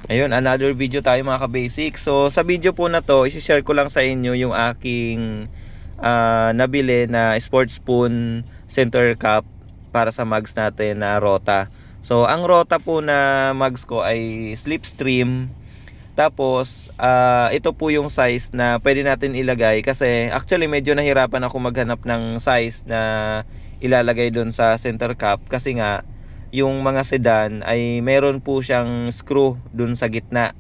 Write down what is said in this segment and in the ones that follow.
Ayun, another video tayo mga ka-basic. So sa video po na to, i-share ko lang sa inyo yung aking nabili na sports spoon center cup para sa mugs natin na Rota. So ang Rota po na mugs ko ay Slipstream. Tapos ito po yung size na pwede natin ilagay, kasi actually medyo nahirapan ako maghanap ng size na ilalagay doon sa center cup, kasi nga yung mga sedan ay meron po siyang screw dun sa gitna.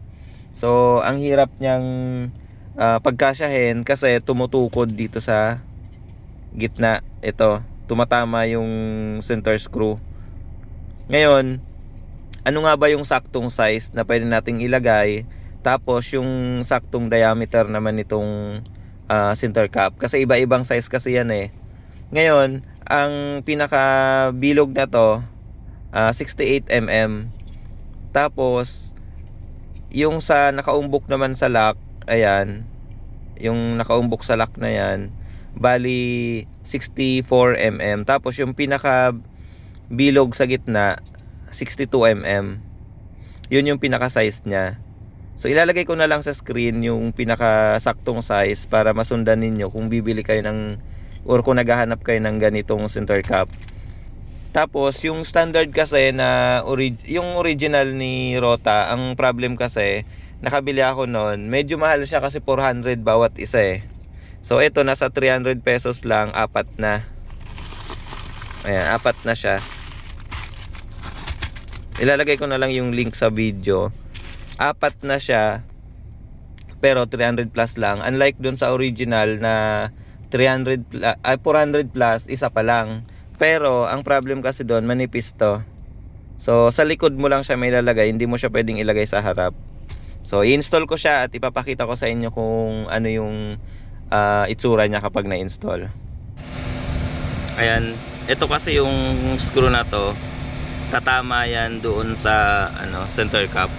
So ang hirap niyang pagkasyahin kasi tumutukod dito sa gitna. Ito, tumatama yung center screw. Ngayon, ano nga ba yung saktong size na pwede nating ilagay, tapos yung saktong diameter naman nitong center cap, kasi iba-ibang size kasi yan eh. Ngayon, ang pinaka bilog na to 68 mm. Tapos yung sa nakaumbok naman sa lock, ayan, yung nakaumbok sa lock na yan, bali 64 mm. Tapos yung pinaka bilog sa gitna 62 mm. Yun yung pinaka size niya. So ilalagay ko na lang sa screen yung pinaka saktong size para masundan ninyo kung bibili kayo ng, or kung naghahanap kayo ng ganitong center cap. Tapos yung standard kasi na yung original ni Rota, ang problem kasi nakabili ako noon, medyo mahal siya kasi 400 bawat isa eh. So ito nasa 300 pesos lang, apat na. Ayan, apat na siya. Ilalagay ko na lang yung link sa video. Apat na siya, pero 300 plus lang. Unlike dun sa original na 400 plus, isa pa lang. Pero ang problem kasi doon, manipis to. So sa likod mo lang siya may lalagay, hindi mo siya pwedeng ilagay sa harap. So i-install ko siya at ipapakita ko sa inyo kung ano yung itsura niya kapag na-install. Ayan, ito kasi yung screw na to, tatama yan doon sa center cap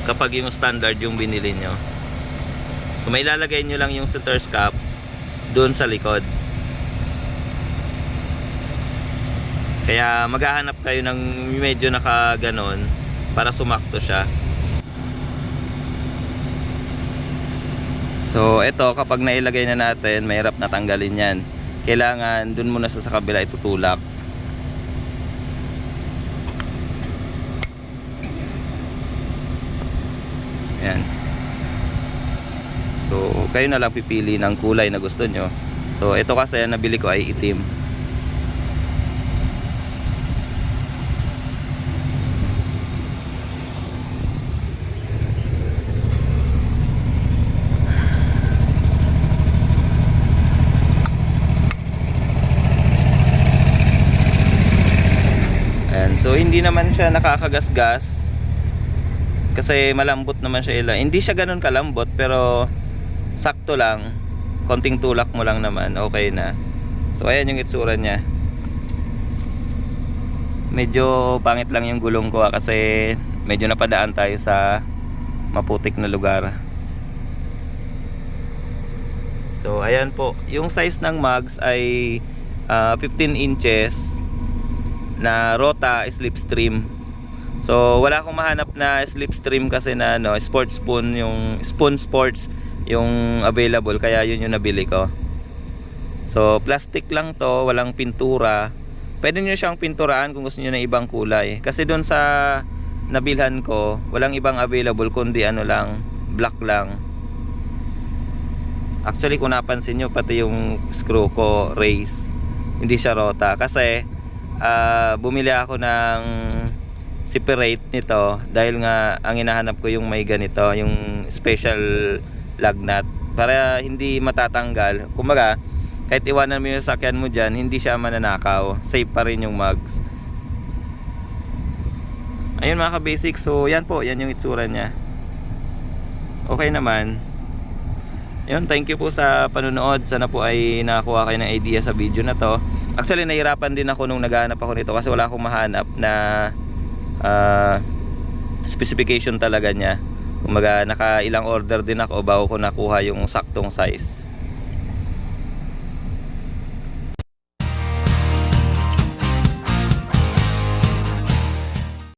kapag yung standard yung binili nyo. So may lalagay nyo lang yung center cap doon sa likod. Kaya maghahanap kayo ng medyo nakaganon para sumakto siya. So ito, kapag nailagay na natin, mahirap na tanggalin yan. Kailangan dun muna sa kabila itutulak. Ayan. So kayo na lang pipili ng kulay na gusto nyo. So ito kasi nabili ko ay itim. So hindi naman siya nakakagasgas kasi malambot naman siya Hindi siya ganun kalambot, pero sakto lang. Konting tulak mo lang naman, okay na. So ayan yung itsura niya. Medyo pangit lang yung gulong ko kasi medyo napadaan tayo sa maputik na lugar. So ayan po, yung size ng mugs ay 15 inches na Rota Slipstream. So wala akong mahanap na Slipstream kasi na sports spoon, yung spoon sports yung available, kaya yun yung nabili ko. So plastic lang to, walang pintura. Pwede nyo siyang pinturaan kung gusto nyo ng ibang kulay, kasi doon sa nabilhan ko walang ibang available kundi lang, black lang. Actually kung napansin nyo, pati yung screw ko race, hindi siya Rota, kasi bumili ako ng separate nito dahil nga ang hinahanap ko yung may ganito, yung special lug nut, para hindi matatanggal. Kumbaga kahit iwanan mo yung sakyan mo dyan, hindi siya mananakaw, safe pa rin yung mugs. Ayun mga ka-basic, so yan po, yan yung itsura nya. Okay naman. Yun, thank you po sa panonood. Sana po ay nakakuha kayo ng idea sa video na to. Actually nahirapan din ako nung naghahanap ako nito kasi wala akong mahanap na specification talaga niya. Kumaga nakailang order din ako bago ko nakuha yung saktong size.